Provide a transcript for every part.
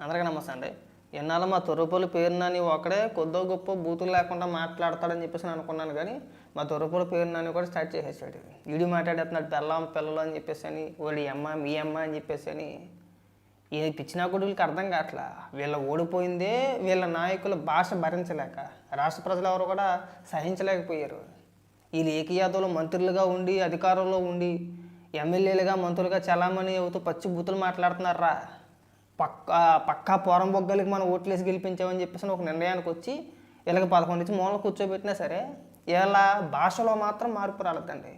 అందరికీ నమస్తే అండి. ఎన్నాళ్ళు మా తొర్రపల్లి పేరు నాని ఒకడే కొద్దో గొప్ప బూతులు లేకుండా మాట్లాడతాడని చెప్పేసి నేను అనుకున్నాను. కానీ మా తొర్రపల్లి పేరు నాని కూడా స్టార్ట్ చేసేసాడు. వీడియో మాట్లాడేస్తున్నాడు పిల్లలు అని చెప్పేసి అని, వాడి అమ్మ మీ అమ్మ అని చెప్పేసి అని. ఈ పిచ్చినా కొడుకులకి అర్థం కావట్లా. వీళ్ళ ఓడిపోయిందే వీళ్ళ నాయకుల భాష భరించలేక, రాష్ట్ర ప్రజలు ఎవరు కూడా సహించలేకపోయారు. వీళ్ళు ఏకయాదవులు మంత్రులుగా ఉండి, అధికారంలో ఉండి, ఎమ్మెల్యేలుగా మంత్రులుగా చలామణి అవుతూ పచ్చి బూతులు మాట్లాడుతున్నారా. పక్కా పోరం బొగ్గలకి మనం ఓట్లేసి గెలిపించామని చెప్పేసి ఒక నిర్ణయానికి వచ్చి వీళ్ళకి 11 నుంచి మూలలు కూర్చోబెట్టినా సరే వీళ్ళ భాషలో మాత్రం మార్పు రాలేదండి.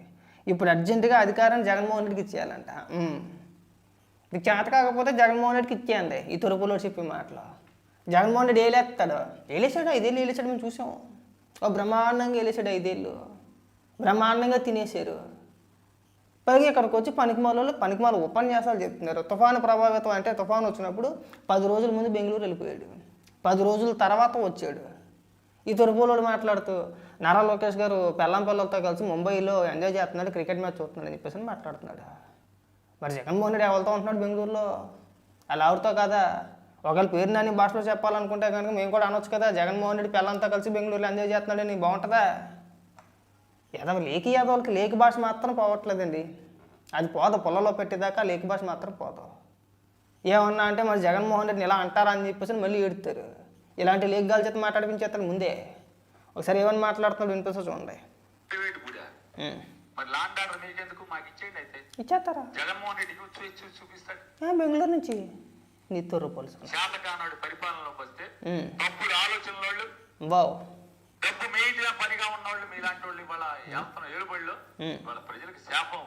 ఇప్పుడు అర్జెంటుగా అధికారాన్ని జగన్మోహన్ రెడ్డికి ఇచ్చేయాలంట. ఇది చేత కాకపోతే జగన్మోహన్ రెడ్డికి ఇచ్చేయండి. ఈ తొరుపులో చెప్పే మాటలు జగన్మోహన్ రెడ్డి వేలేస్తాడు. వేలేసాడు, 5 ఏళ్ళు వేలేసాడు. మేము చూసాం. బ్రహ్మాండంగా వేలేసాడు. 5 ఏళ్ళు బ్రహ్మాండంగా తినేసారు. పైగా ఇక్కడికి వచ్చి పనికిమాల ఉపన్యాసాలు చెప్తున్నారు. తుఫాను ప్రభావితం అంటే తుఫాను వచ్చినప్పుడు 10 రోజుల ముందు బెంగళూరు వెళ్ళిపోయాడు, 10 రోజుల తర్వాత వచ్చాడు. ఈ తొరుపులోడు మాట్లాడుతూ నారా లోకేష్ గారు పిల్లలతో కలిసి ముంబైలో ఎంజాయ్ చేస్తున్నాడు, క్రికెట్ మ్యాచ్ చూస్తున్నాడు అని చెప్పేసి మాట్లాడుతున్నాడు. మరి జగన్మోహన్ రెడ్డి ఎవరితో ఉంటున్నాడు బెంగళూరులో? అలా ఎవరితో కదా. ఒకవేళ పేరు నాని భాషలో చెప్పాలనుకుంటే కనుక మేము కూడా అనొచ్చు కదా, జగన్మోహన్ రెడ్డి పిల్లలతో కలిసి బెంగళూరులో ఎంజాయ్ చేస్తున్నాడు, నీకు బాగుంటుందా? యాదవులకి లేకి భాష మాత్రం పోవట్లేదండి. అది పోదు, పొలంలో పెట్టేదాకా లేకి భాష మాత్రం పోదు. ఏమన్నా అంటే మరి జగన్మోహన్ రెడ్డిని ఇలా అంటారా అని చెప్పేసి మళ్ళీ ఏడుతారు. ఇలాంటి లేక్ గాలి చేత మాట్లాడిపించేస్తారు ముందే. ఒకసారి ఏమని మాట్లాడుతున్నాడు వినిపిస్తా చూడండి. ఇచ్చేస్తారా బెంగళూరు నుంచి నీ తొర్రపల్లి బావు డబ్బు మెయిన్గా పనిగా ఉన్నవాళ్ళు మీలాంటి వాళ్ళు ఇవాళ వెళ్తున్న ఏడుబడిలో వాళ్ళ ప్రజలకు శాపం.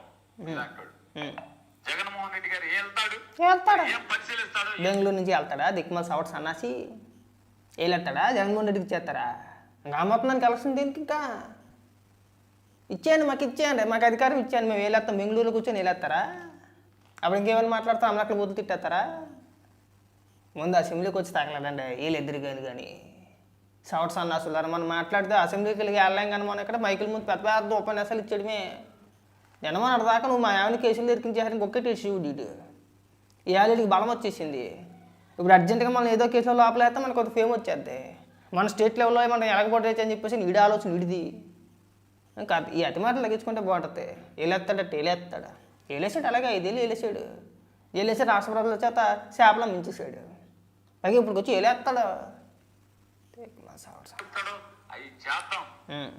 మీలాంటి వాళ్ళు జగన్మోహన్ రెడ్డి గారు వెళ్తాడు, ఏం పరిశీలిస్తాడు? బెంగళూరు నుంచి వెళ్తాడా దిక్కుమల సవట్ సన్నాసి? వెళ్తాడా జగన్మోహన్ రెడ్డికి ఇచ్చేస్తారా? రామోత్నానికి ఎలక్షన్ దేనికి? ఇంకా ఇచ్చేయండి, మాకు ఇచ్చేయండి, మాకు అధికారం ఇచ్చేయండి, మేము వేలేస్తాం. బెంగళూరులో కూర్చొని వేలేస్తారా? అప్పుడు ఇంకేమైనా మాట్లాడతాం? అమలక్కలు బుద్ధి తిట్టేస్తారా? ముందు అసెంబ్లీకి వచ్చి తాగలేదండి వీళ్ళు ఎదురుగాని. కానీ సౌట్ సన్నాసులారు మనం మాట్లాడితే అసెంబ్లీకి వెళ్ళి వెళ్ళాం కానీ మనం ఇక్కడ మైకుల ముందు పెద్ద పెద్ద ఉపన్యాసాలు ఇచ్చాడమే. నిన్నమన్న దాకా నువ్వు మా ఆవిడ కేసులు దొరికించేసరికి ఒక్కటి శివుడు ఈ ఆవిడికి బలం వచ్చేసింది. ఇప్పుడు అర్జెంటుగా మనం ఏదో కేసులో లోపలేస్తే మనకు కొంత ఫేమ్ వచ్చేద్ది. మన స్టేట్ లెవెల్లో మనం ఎలగబడచ్చు అని చెప్పేసి వీడి ఆలోచన వీడిది. ఇంకా ఈ అతి మాటలు తగ్గించుకుంటే బాగుంటుంది. ఏలేస్తాడట ఏలేస్తాడు, ఏలేసాడు. అలాగే 5 ఏళ్ళు ఏలేసాడు. ఏలేసి రాష్ట్ర ప్రజల చేత చేపల మించేసాడు. పైగా ఇప్పుడు వచ్చి ఏలేస్తాడు. అవి చేద్దాం,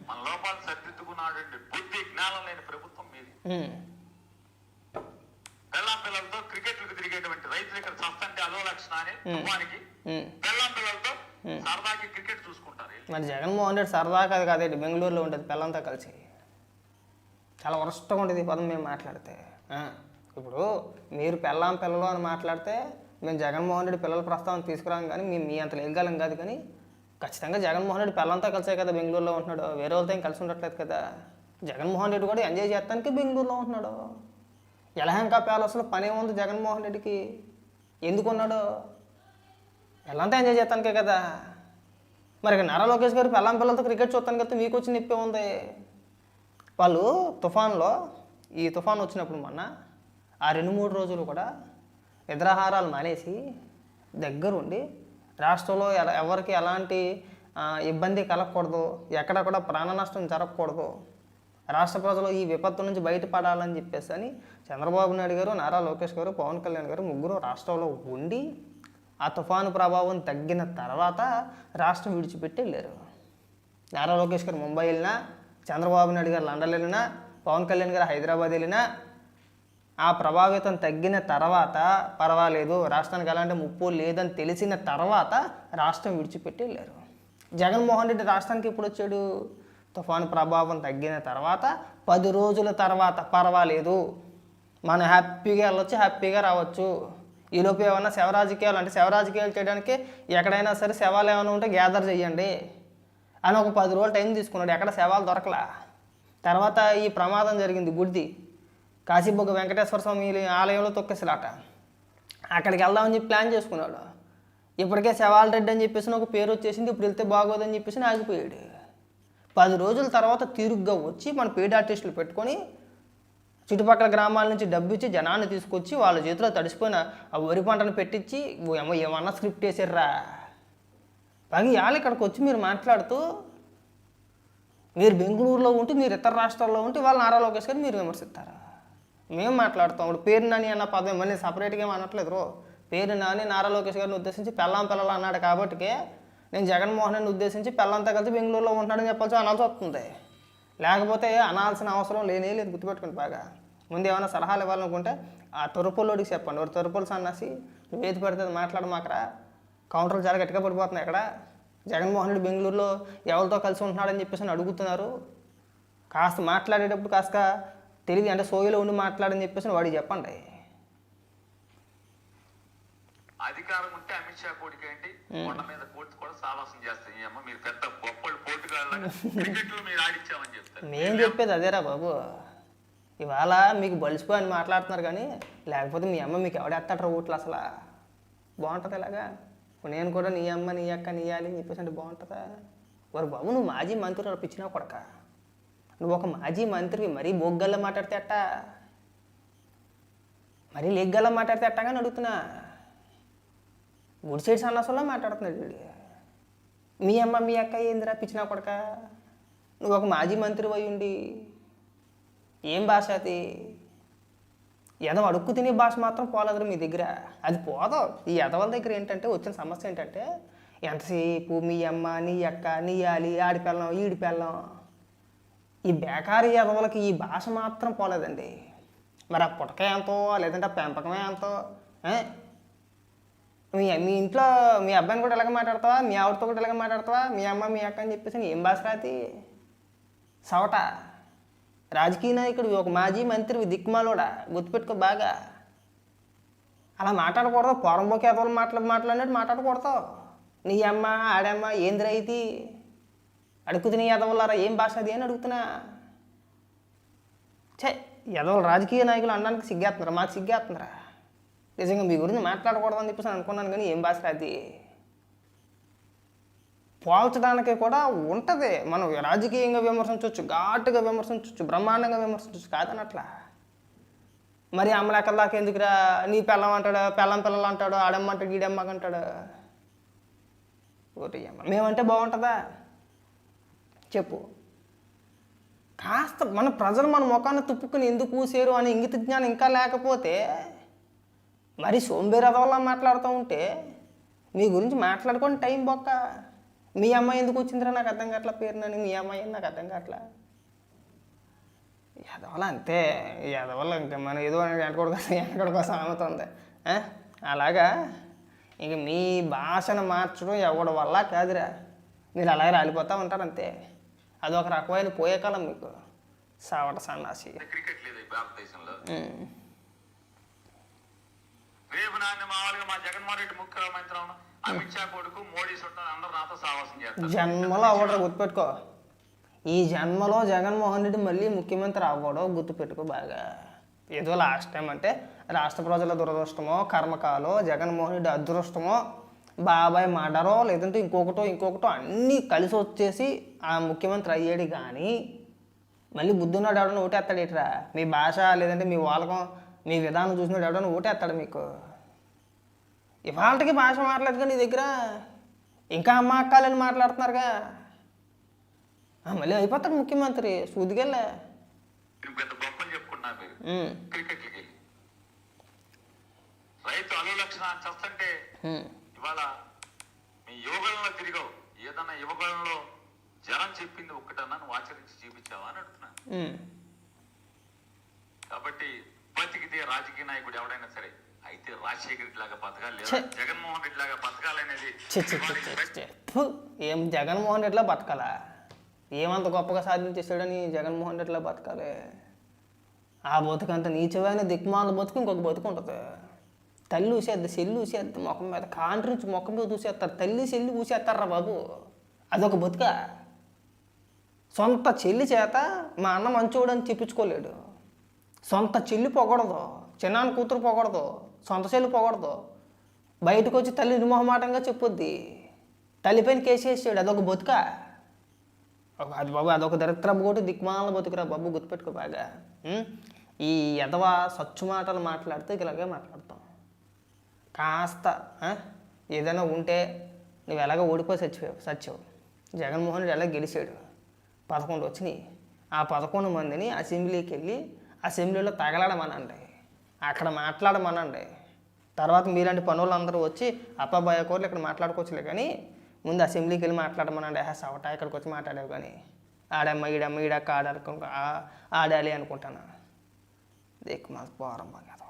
మన లోపాలు సరిదిద్దుకున్నాడు. బుద్ధి జ్ఞానం లేని ప్రభుత్వం మీది. పిల్లలతో క్రికెట్లకు తిరిగేటువంటి రైతులు ఇక్కడ చస్తంటే అదో లక్షణాన్ని తుఫానికి పిల్లలతో సరదాకి క్రికెట్ చూసుకుంటారు. మరి జగన్మోహన్ రెడ్డి సరదాగా అది కాదండి, బెంగళూరులో ఉంటుంది పిల్లలతో కలిసి. చాలా వరస్ట్గా ఉంటుంది ఈ పదం మేము మాట్లాడితే. ఇప్పుడు మీరు పిల్లలు అని మాట్లాడితే మేము జగన్మోహన్ రెడ్డి పిల్లల ప్రస్తావన తీసుకురాం. కానీ మేము మీ అంత లేగలం కాదు. కానీ ఖచ్చితంగా జగన్మోహన్ రెడ్డి పిల్లలతో కలిసే కదా బెంగళూరులో ఉంటున్నాడు, వేరే వాళ్ళతో ఏం కలిసి ఉండట్లేదు కదా. జగన్మోహన్ రెడ్డి కూడా ఎంజాయ్ చేస్తానికి బెంగళూరులో ఉంటున్నాడు. యలహంక ప్యాలెస్లో పని ఏముంది జగన్మోహన్ రెడ్డికి? ఎందుకున్నాడు? పిల్లలతో ఎంజాయ్ చేస్తానికే కదా. మరి నారా లోకేష్ గారు పిల్లలతో క్రికెట్ చూస్తానికి వెళ్తే మీకు వచ్చి నొప్పి ఉంది. వాళ్ళు తుఫాన్లో ఈ తుఫాన్ వచ్చినప్పుడు మొన్న ఆ 2-3 రోజులు కూడా నిద్రాహారాలు మానేసి దగ్గరుండి రాష్ట్రంలో ఎవరికి ఎలాంటి ఇబ్బంది కలగకూడదు, ఎక్కడ కూడా ప్రాణ నష్టం జరగకూడదు, రాష్ట్ర ప్రజలు ఈ విపత్తు నుంచి బయటపడాలని చెప్పేసి అని చంద్రబాబు నాయుడు గారు, నారా లోకేష్ గారు, పవన్ కళ్యాణ్ గారు ముగ్గురు రాష్ట్రంలో ఉండి ఆ తుఫాను ప్రభావం తగ్గిన తర్వాత రాష్ట్రం విడిచిపెట్టి వెళ్ళారు. నారా లోకేష్ గారు ముంబై వెళ్ళినా, చంద్రబాబు నాయుడు గారు లండన్ వెళ్ళినా, పవన్ కళ్యాణ్ గారు హైదరాబాద్ వెళ్ళినా ఆ ప్రభావితం తగ్గిన తర్వాత పర్వాలేదు, రాష్ట్రానికి ఎలాంటి ముప్పు లేదని తెలిసిన తర్వాత రాష్ట్రం విడిచిపెట్టి వెళ్ళారు. జగన్మోహన్ రెడ్డి రాష్ట్రానికి ఎప్పుడు వచ్చాడు? తుఫాను ప్రభావం తగ్గిన తర్వాత 10 రోజుల తర్వాత పర్వాలేదు, మనం హ్యాపీగా వెళ్ళొచ్చు, హ్యాపీగా రావచ్చు. ఈలోపు ఏమన్నా శవరాజకీయాలు అంటే శవరాజకీయాలు చేయడానికి ఎక్కడైనా సరే శవాలు ఏమైనా ఉంటే గ్యాదర్ చేయండి అని ఒక 10 రోజులు టైం తీసుకున్నాడు. ఎక్కడ శవాలు దొరకలా. తర్వాత ఈ ప్రమాదం జరిగింది గుడిది కాశీబొగ్గ వెంకటేశ్వర స్వామి ఆలయంలో తొక్కేసలాట. అక్కడికి వెళ్దామని చెప్పి ప్లాన్ చేసుకున్నాడు. ఇప్పటికే శవాల రెడ్డి అని చెప్పేసి ఒక పేరు వచ్చేసింది. ఇప్పుడు వెళ్తే బాగోదని చెప్పేసి ఆగిపోయాడు. 10 రోజుల తర్వాత తీరుగ్గా వచ్చి మన పెయిడ్ ఆర్టిస్టులు పెట్టుకొని చుట్టుపక్కల గ్రామాల నుంచి డబ్బు ఇచ్చి జనాన్ని తీసుకొచ్చి వాళ్ళ చేతిలో తడిసిపోయిన ఆ వరి పంటను పెట్టించి ఏమన్నా స్క్రిప్ట్ వేసారా బాగా ఇవాళ ఇక్కడికి వచ్చి మీరు మాట్లాడుతూ మీరు బెంగళూరులో ఉంటూ మీరు ఇతర రాష్ట్రాల్లో ఉంటే వాళ్ళు నారా లోకేష్ గారిని మీరు విమర్శిస్తారా? మేము మాట్లాడుతాం. ఇప్పుడు పేరు నాని అన్న పదం మళ్ళీ సపరేట్గా ఏమి అనట్లేదు. పేరు నాని నారా లోకేష్ గారిని ఉద్దేశించి పిల్లలు అన్నాడు కాబట్టికే నేను జగన్మోహన్ రెడ్డిని ఉద్దేశించి పిల్లంతా కలిసి బెంగళూరులో ఉంటాడని చెప్పాల్సి అనాల్సి వస్తుంది. లేకపోతే అనాల్సిన అవసరం లేదు. గుర్తుపెట్టుకుని బాగా ముందు ఏమైనా సలహాలు ఇవ్వాలనుకుంటే ఆ తొరుపుల్లోడికి చెప్పండి. వాడు తొరుపులు సన్నాసి నువ్వు ఏది పడితే మాట్లాడమాకరా, కౌంటర్లు చాలా గట్టిగా పడిపోతున్నాయి. ఇక్కడ జగన్మోహన్ రెడ్డి బెంగళూరులో ఎవరితో కలిసి ఉంటున్నాడని చెప్పేసి అడుగుతున్నారు. కాస్త మాట్లాడేటప్పుడు కాస్త తెలివి అంటే సోయిలో ఉండి మాట్లాడని చెప్పేసి వాడికి చెప్పండి. అధికారం ఉంటే అమిత్ షా కోడికి ఏంటి కొండ మీద కోర్టు కూడా సావాసం చేస్తాయి. అమ్మ మీరు పెద్ద గొప్పలు పోటుగాళ్ళగా క్రికెట్లో మీరు ఆడిచ్చామని చెప్తారు. మేము చెప్పేది అదేరా బాబు. ఇవాళ మీకు బలిసిపోయి అని మాట్లాడుతున్నారు కానీ లేకపోతే మీ అమ్మ మీకు ఎవడెత్తాడరా ఓట్లు అసలు బాగుంటుంది ఇలాగా. నేను కూడా నీ అమ్మ నీ అక్క నీయాలి అని చెప్పేసి అంటే బాగుంటుందా? వారు బాబు నువ్వు మాజీ మంత్రి నడిపించినా కొడక, నువ్వు ఒక మాజీ మంత్రి మరీ బొగ్గల్లో మాట్లాడితే అట్ట, మరీ లెగ్గల్లో మాట్లాడితే అట్టగాని అడుగుతున్నా. గుడి సైడ్ సన్నాసంలో మాట్లాడుతున్నాడు. మీ అమ్మ మీ అక్క ఏందిరా పిచ్చినా కొడక, నువ్వు ఒక మాజీ మంత్రి అయి ఉండి ఏం భాష అది? ఎదవ అడుక్కు తినే భాష మాత్రం పోలేదు మీ దగ్గర. అది పోదాం. ఈ ఎదవల దగ్గర ఏంటంటే వచ్చిన సమస్య ఏంటంటే ఎంతసేపు మీ అమ్మ నీ అక్క నీయాలి ఆడిపెళ్ళం ఈడిపెళ్ళం, ఈ బేకారీ ఎదవలకి ఈ భాష మాత్రం పోలేదండి. మరి ఆ పుటక ఎంతో లేదంటే ఆ పెంపకమే ఎంతో. మీ ఇంట్లో మీ అబ్బాయిని కూడా ఇలాగ మాట్లాడతావా, మీ ఆవిడతో కూడా ఇలాగ మాట్లాడతావా, మీ అమ్మ మీ అక్క అని చెప్పేసి ఏం భాష రాతి సవట. రాజకీయ నాయకుడు ఒక మాజీ మంత్రి దిక్కుమాలోడా గుర్తుపెట్టుకో బాగా. అలా మాట్లాడకూడదు. పొరంబోకి ఎదవలు మాట్లాడినట్టు మాట్లాడకూడదు. నీ అమ్మ ఆడమ్మ ఏందిరా ఇది అడుగుతున్న ఎదవలారా ఏం భాష అది అని అడుగుతున్నా. ఎదవలు రాజకీయ నాయకులు అనడానికి సిగ్గేస్తున్నారా? మాకు సిగ్గేస్తున్నారా? నిజంగా మీ గురించి మాట్లాడకూడదని చెప్పేసి అనుకున్నాను కానీ ఏం భాష అది పోల్చడానికి కూడా ఉంటుంది. మనం రాజకీయంగా విమర్శించవచ్చు, ఘాటుగా విమర్శించవచ్చు, బ్రహ్మాండంగా విమర్శించవచ్చు కాదనట్లా. మరి అమ్మలెక్కల దాకా ఎందుకురా? నీ పిల్లం అంటాడు, పిల్లలు అంటాడు, ఆడమ్మంటాడు, ఈడమ్మకి అంటాడు. ఒకటి అమ్మ మేమంటే బాగుంటుందా చెప్పు? కాస్త మన ప్రజలు మన ముఖాన్ని తుప్పుకుని ఎందుకు కూసారు అనే ఇంగిత జ్ఞానం ఇంకా లేకపోతే మరి సోంబేరదవల్లా మాట్లాడుతూ ఉంటే మీ గురించి మాట్లాడుకొని టైం బొక్క. మీ అమ్మాయి ఎందుకు వచ్చిందిరా నాకు అర్థం కావట్లా, పేరునని మీ అమ్మాయి నాకు అర్థం కావట్లా. ఎదవల అంతే, ఎదవల్ల ఇంకా మనం ఏదో వెనకడి కోసం ఆమెతుంది. అలాగా ఇంక మీ భాషను మార్చడం ఎవడి వల్ల కాదురా. మీరు అలాగే రాలిపోతూ ఉంటారు అంతే. అదొక రకమైన పోయే కాలం మీకు సావట సన్నాసి. క్రికెట్ లేదు భారతదేశంలో. రేపు నాన్న మామూలుగా మా జగన్మోహన్ రెడ్డి ముఖ్యమంత్రి అమిత్ షా కొడుకు మోడీ చుట్టాలు అందరూ నాతో సావాసం చేస్తారు. జన్మలో అవ్వడం గుర్తుపెట్టుకో. ఈ జన్మలో జగన్మోహన్ రెడ్డి మళ్ళీ ముఖ్యమంత్రి అవ్వడం గుర్తుపెట్టుకో బాగా. ఏదో లాస్ట్ టైం అంటే రాష్ట్ర ప్రజల దురదృష్టమో కర్మకాలో జగన్మోహన్ రెడ్డి అదృష్టమో బాబాయ్ మర్డరో లేదంటే ఇంకొకటో అన్నీ కలిసి వచ్చేసి ఆ ముఖ్యమంత్రి అయ్యాడు. కానీ మళ్ళీ బుద్ధున్నాడు ఎవడన్నా ఓటేస్తాడు ఇట్రా. మీ భాష లేదంటే మీ వాళ్ళకం మీ విధానం చూసినాడు ఎవడన్నా ఓటేస్తాడు మీకు. ఇవాళకి భాష మాట్లాడదుగా నీ దగ్గర, ఇంకా అమ్మ అక్కాలని మాట్లాడుతున్నారుగా. మళ్ళీ అయిపోతాడు ముఖ్యమంత్రి సూదికెళ్ళే. పెద్ద గొప్పలు చెప్పుకున్నా క్రికెట్లకి రైతు అలు లక్షణ చేస్తుంటే ఇవాళ మీ యువకులలో తిరిగావు. ఏదన్నా యువకులలో జనం చెప్పింది ఒక్కటన్నా నువ్వు ఆచరించి చూపించావా అని అడుగుతున్నా. కాబట్టి బతికితే రాజకీయ నాయకుడు ఎవడైనా సరే అయితే రాజశేఖర్ రెడ్డి లాగా బతకాలి, లేదా జగన్మోహన్ రెడ్డి లాగా బతకాలనేది. ఏం జగన్మోహన్ రెడ్డిలా బతకాలా? ఏమంత గొప్పగా సాధించేసాడని జగన్మోహన్ రెడ్డిలా బతకాలి? ఆ బతుకంత నీచమైన దిక్మాల బతుకు ఇంకొక బతుకు ఉంటుంది. తల్లి ఊసేద్ది, చెల్లి ఊసేద్ది, ముఖం మీద కాంట్రించి ముఖం మీద ఊసేస్తారు. తల్లి చెల్లి ఊసేస్తారా బాబు? అదొక బతుక. సొంత చెల్లి చేత మా అన్న మంచోడు అని చెప్పించుకోలేడు. సొంత చెల్లి పొగడదు, చిన్నాన్న కూతురు పొగడదు, సొంత చెల్లి పొగడదు. బయటకు వచ్చి తల్లి నిర్మోహమాటంగా చెప్పొద్ది. తల్లిపైన కేసేసాడు. అదొక బతుక. అది బాబు అదొక దరిద్రపు కూడా దిక్మాల బతుకురా బాబు, గుర్తుపెట్టుకో బాగా. ఈ ఎదవ సచ్చు మాటలు మాట్లాడితే ఇలాగే మాట్లాడతాం. కాస్త ఏదైనా ఉంటే నువ్వు ఎలాగ ఓడిపోయి సచ్చావు. జగన్మోహన్ రెడ్డి ఎలా గెలిచాడు, 11 వచ్చినాయి. ఆ 11 మందిని అసెంబ్లీకి వెళ్ళి అసెంబ్లీలో తగలడమనండి, అక్కడ మాట్లాడమనండి. తర్వాత మీలాంటి పనులందరూ వచ్చి అప్పాబాయ కోర్లు ఇక్కడ మాట్లాడుకోవచ్చులే, కానీ ముందు అసెంబ్లీకి వెళ్ళి మాట్లాడమనండి. సవటా ఇక్కడికి వచ్చి మాట్లాడావు కానీ ఈడక్క ఆడాలి అనుకుంటాను. దిక్కు మాకు పోరమ్మ కదా.